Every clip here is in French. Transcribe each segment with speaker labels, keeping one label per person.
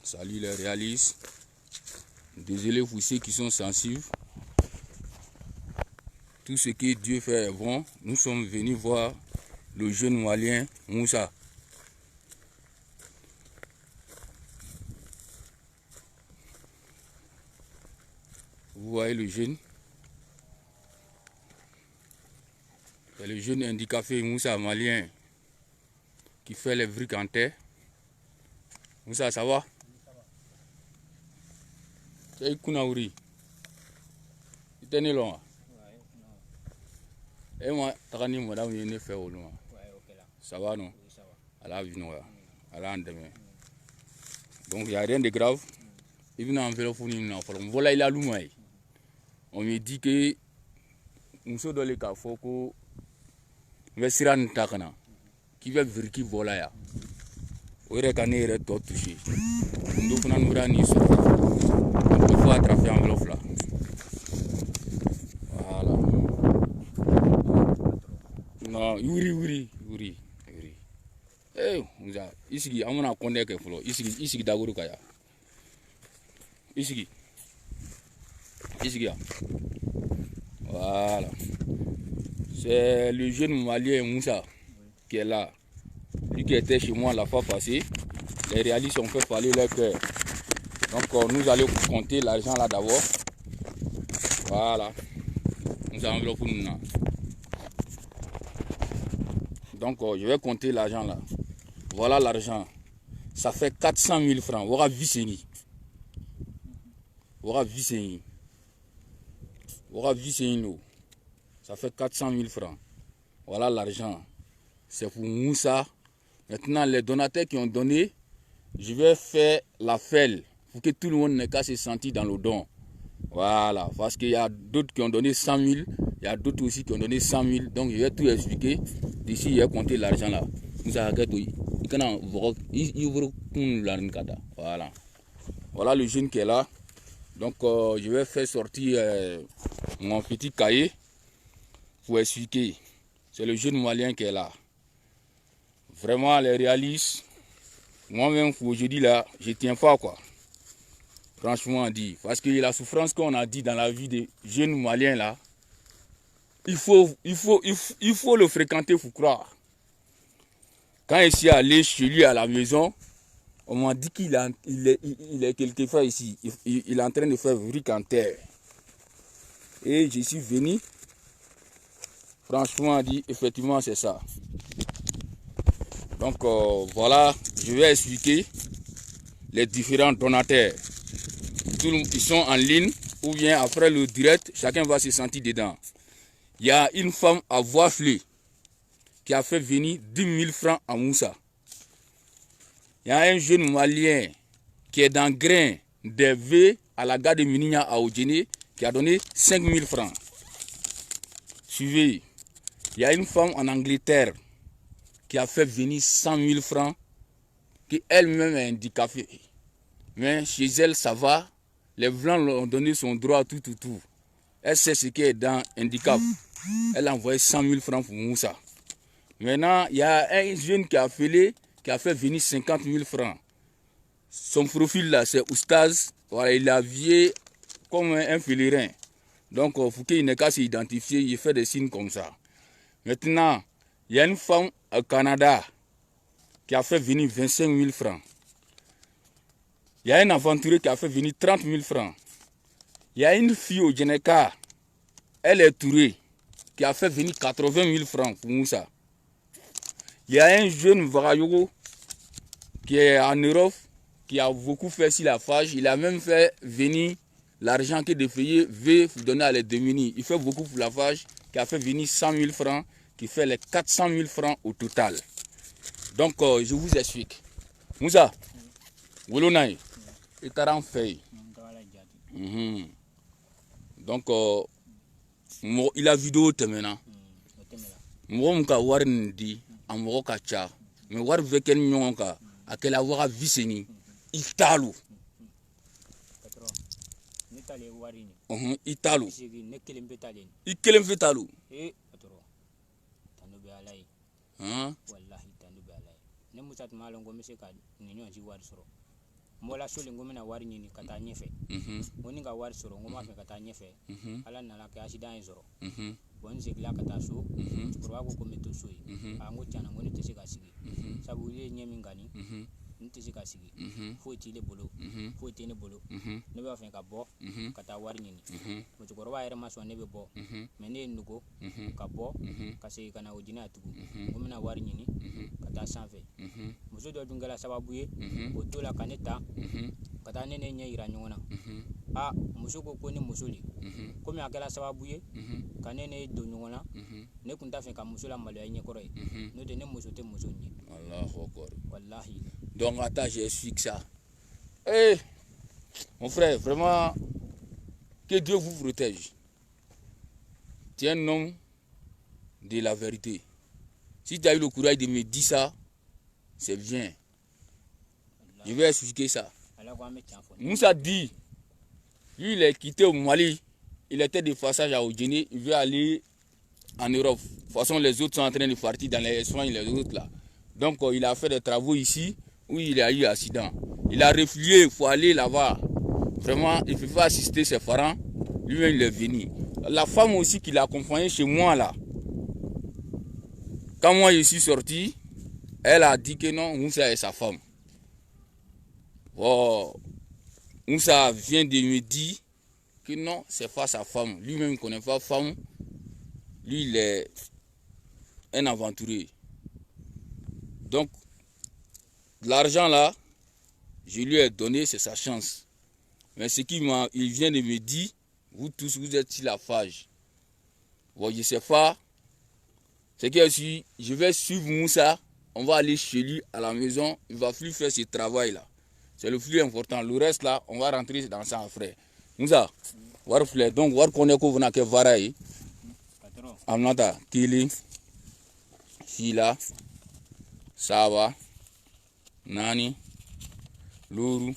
Speaker 1: Salut les réalistes. Désolé pour ceux qui sont sensibles. Tout ce que Dieu fait est bon. Nous sommes venus voir le jeune malien Moussa. Vous voyez le jeune. C'est le jeune handicapé Moussa malien qui fait les briques en terre. Moussa, ça va? C'est Kunaouri. Tu es né là? Et moi, tu as dit madame, il est fait au loin. Ça va, non? À la vie, non? À la demain. Donc, il n'y a rien de grave. Il vient en vélo pour nous. Voilà, il a l'oumou. On me dit que nous sommes dans les cas, il faut que nous soyons en qui va vérifier voilà. On est canné tout touché. Nous devons nous rendre ici. Il faut attraper en vélo là. Voilà. Non, oui. Eh, ici, on a connaît que flow. Ici, d'abord kaya. Ici. Voilà. C'est le jeune malien Moussa qui est là. Lui qui était chez moi la fois passée. Les réalistes ont fait parler leur cœur. Donc nous allons compter l'argent là d'abord. Voilà. Nous allons pour nous. Donc je vais compter l'argent là. Voilà l'argent. Ça fait 400 000 francs. Voilà Viceni. Ça fait 400 000 francs. Voilà l'argent. C'est pour Moussa. Maintenant, les donateurs qui ont donné, je vais faire la fête pour que tout le monde n'ait qu'à se sentir dans le don. Voilà. Parce qu'il y a d'autres qui ont donné 100 000. Il y a d'autres aussi qui ont donné 100 000. Donc, je vais tout expliquer. D'ici, je vais compter l'argent là. Voilà. Voilà le jeune qui est là. Donc, je vais faire sortir mon petit cahier pour expliquer. C'est le jeune malien qui est là. Vraiment, les réalistes, moi-même, aujourd'hui là, je ne tiens pas quoi. Franchement dit. Parce que la souffrance qu'on a dit dans la vie des jeunes maliens là, il faut le fréquenter pour croire. Quand je suis allé chez lui à la maison, on m'a dit qu'il est quelque part ici. Il est en train de faire brique en terre. Et je suis venu. Franchement dit, effectivement c'est ça. Donc voilà, je vais expliquer les différents donateurs. Ils sont en ligne ou bien après le direct, chacun va se sentir dedans. Il y a une femme à Voiflé qui a fait venir 10 000 francs à Moussa. Il y a un jeune malien qui est dans Grain d'Hervé à la gare de Minia à Odjene qui a donné 5 000 francs. Suivez, il y a une femme en Angleterre qui a fait venir 100 000 francs, qui elle-même est handicapée. Mais chez elle, ça va. Les Blancs lui ont donné son droit, tout. Elle sait ce qui est dans handicap. Elle a envoyé 100 000 francs pour Moussa. Maintenant, il y a un jeune qui a fait venir 50 000 francs. Son profil là, c'est Oustaz. Voilà, il a habillé comme un pèlerin. Donc, il faut qu'il n'ait qu'à s'identifier, il fait des signes comme ça. Maintenant, il y a une femme au Canada qui a fait venir 25 000 francs. Il y a un aventurier qui a fait venir 30 000 francs. Il y a une fille au Djeneka, elle est tourée, qui a fait venir 80 000 francs pour Moussa. Il y a un jeune Varayogo qui est en Europe, qui a beaucoup fait sur la fage. Il a même fait venir l'argent que des feuillets veut donner à les démunis. Il fait beaucoup pour la fage, qui a fait venir 100 000 francs, qui fait les 400 000 francs au total. Donc, je vous explique. Moussa, Wolonai, et Taran Fei. Donc, il a vidéo maintenant. Mwonka warindi, amwoka cha. Me war veken nyonka, akela waka viseni, italo. Italo. Ikelem fetalo.
Speaker 2: mola soli ngomena wari nyini kata nyefe woni ga wari soro ngoma fe kata nyefe ala nala ke accident zoro bon zegla kata so kurwa ko meto soyi ango tiana ngoni tese ga sigi sabu ile nyemi ngani ntese ga sigi fo ti le bolo fo ti ne bolo ne ba fe ka bo kata wari nyini mo kurwa ere maso ne be bo mene nugo ka bo ka se kana ojina tugu ngomena wari nyini kata sanfe muso do dungala sababu ye o tola kaneta kata nene nya ira nyona muso ko ni musuli komi akela sababu ye kanene do nyona ne kunta fe ka muso la malo ya nyekoro no de ne muso te muso nyi
Speaker 1: Allahu akbar
Speaker 2: wallahi.
Speaker 1: Donc attends, j'explique ça. Mon frère, vraiment que Dieu vous protège. Tu es un homme de la vérité. Si tu as eu le courage de me dire ça, c'est bien. Je vais expliquer ça. Moussa dit, lui il est quitté au Mali, il était de passage à Odjini, il veut aller en Europe. De toute façon, les autres sont en train de partir dans les soins, les autres là. Donc il a fait des travaux ici où il a eu un accident. Il a refusé, il faut aller là-bas. Vraiment, il ne peut pas assister ses parents. Lui-même, il est venu. La femme aussi qui l'a accompagné chez moi là. Quand moi je suis sorti, elle a dit que non, Moussa est sa femme. Oh, Moussa vient de me dire que non, c'est pas sa femme. Lui-même ne connaît pas femme. Lui, il est un aventurier. Donc, l'argent là, je lui ai donné, c'est sa chance. Mais ce qu'il vient de me dire, vous tous, vous êtes sur la phage. Bon, je ne sais pas. C'est que si je vais suivre Moussa, on va aller chez lui à la maison, il va plus faire ce travail là. C'est le plus important. Le reste là, on va rentrer dans ça après. Moussa, voir fleur. Donc, voir qu'on est qu'on a que varai. Amnata, Kili, Fila, Sava, Nani, Luru,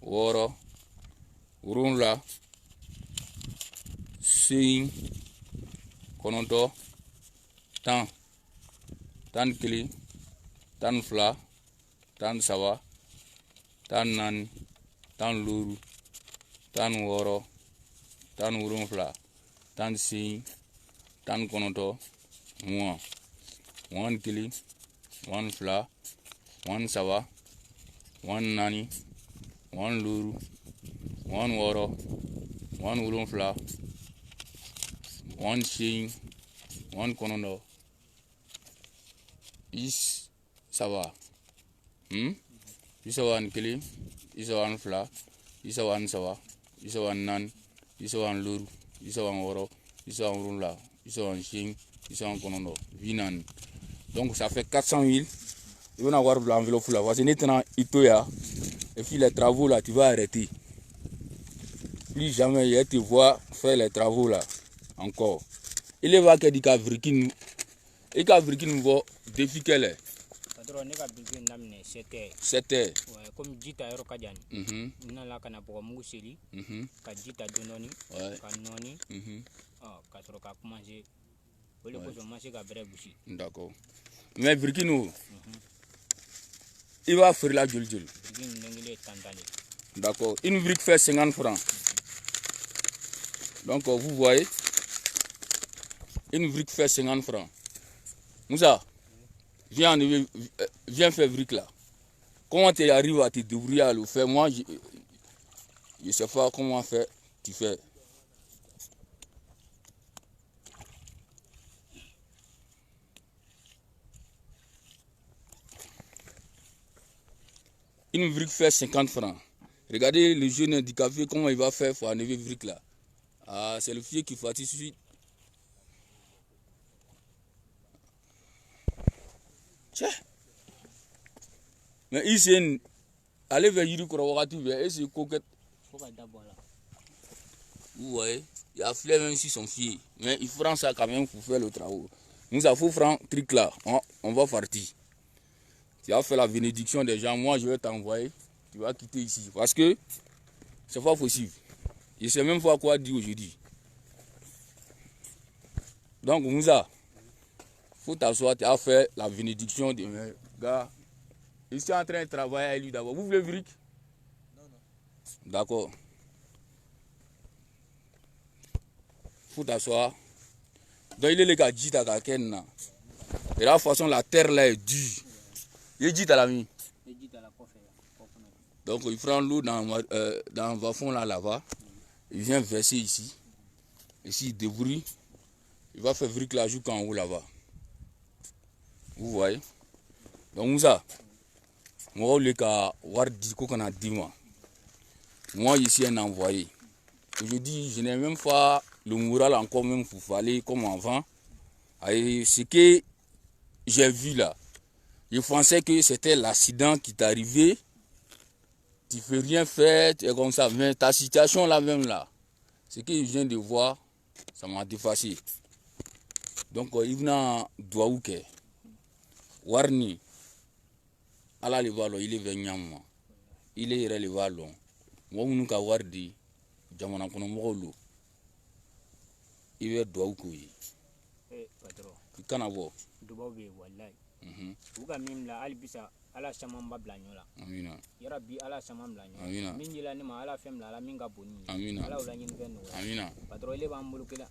Speaker 1: Woro, Urunla, Sing, Kononto, Tan Kili, Tan Fla, Tan Sava, Tan Nani, Tan Luru, Tan Woro, Tan Urunfla, Tan Sing, Tan Kononto, Moi. 1 Kili, 1 Fla, 1 Sava, 1 Nani, 1 Luru, 1 Woro, 1 Urunfla, 1 Sing, 1 Konondo. Is Sava. Isa 1 Kili, Isa 1 Fla, Isa 1 Sava, Isa 1 Nan, Isa 1 Luru, Isa 1 Woro, Isa 1 Urunfla, Isa 1 Sing, Isa 1 Konondo. Vinan. Donc ça fait 400 000. Il va avoir l'enveloppe là. Parce que maintenant, et puis les travaux là, tu vas arrêter. Plus jamais il te voit faire les travaux là. Encore. Il va que du Kavrikin. Et Kavrikin va défi qu'elle est. 7 heures.
Speaker 2: Comme Jita Ero Kadjan. Nala kana pour Mousseli. Kajita Dononi. Kanoni. Kasroka manger.
Speaker 1: D'accord. Mais Burkino, il va faire la djul. D'accord. Une brique fait 50 francs. Donc vous voyez, une brique fait 50 francs. Moussa, viens faire brique là. Comment tu arrives à te débrouiller à le faire? Moi, je ne sais pas comment faire. Tu fais. Une brique fait 50 francs. Regardez le jeune handicapé, comment il va faire pour enlever une brique là. Ah, c'est le fille qui fatigue suite. Tiens. Mais ici, allez vers Yuri Korawati, et c'est coquette. Vous voyez, il a fait même si son fille. Mais il prend ça quand même pour faire le travail. Nous avons fait un truc là, on va partir. Tu as fait la bénédiction des gens, moi je vais t'envoyer, tu vas quitter ici. Parce que c'est pas possible. Je ne sais même pas quoi dire aujourd'hui. Donc Moussa, il faut t'asseoir, tu as fait la bénédiction de mes gars. Je suis en train de travailler avec lui d'abord. Vous voulez brique? D'accord. Faut t'asseoir. Donc il est le gars dit à quelqu'un. Et la façon la terre là est dure. Il dit à la nuit. Donc il prend l'eau dans le fond là-bas. Il vient verser ici. Ici il débrouille. Il va faire bricolage jusqu'en haut là-bas. Vous voyez. Donc ça. Moi le cas Wardi qu'on a dit moi. Moi ici un envoyé. Je dis je n'ai même pas le moral encore même pour parler comme avant. Et ce que j'ai vu là, je pensais que c'était l'accident qui t'est arrivé. Tu ne fais rien faire, tu es comme ça. Mais ta situation là même là, ce que je viens de voir, ça m'a dépassé. Donc il vient Douaouke, Warni, ala le valo, il est venu il est le valo. Moi nous ka Wardi, jamana kono mogolo. Il est Douaouke.
Speaker 2: Patron.
Speaker 1: Kana bo.
Speaker 2: Dubaw be wallahi. Uga mimla albisa ala shaman babla nyola.
Speaker 1: Amina.
Speaker 2: Ya rabbi ala shaman bla nyola.
Speaker 1: Amina.
Speaker 2: Min jila ni ma ala fem la ala min ga bonni.
Speaker 1: Amina.
Speaker 2: Ala wala nyin fen no.
Speaker 1: Amina.
Speaker 2: Patron ile ba mbulu kila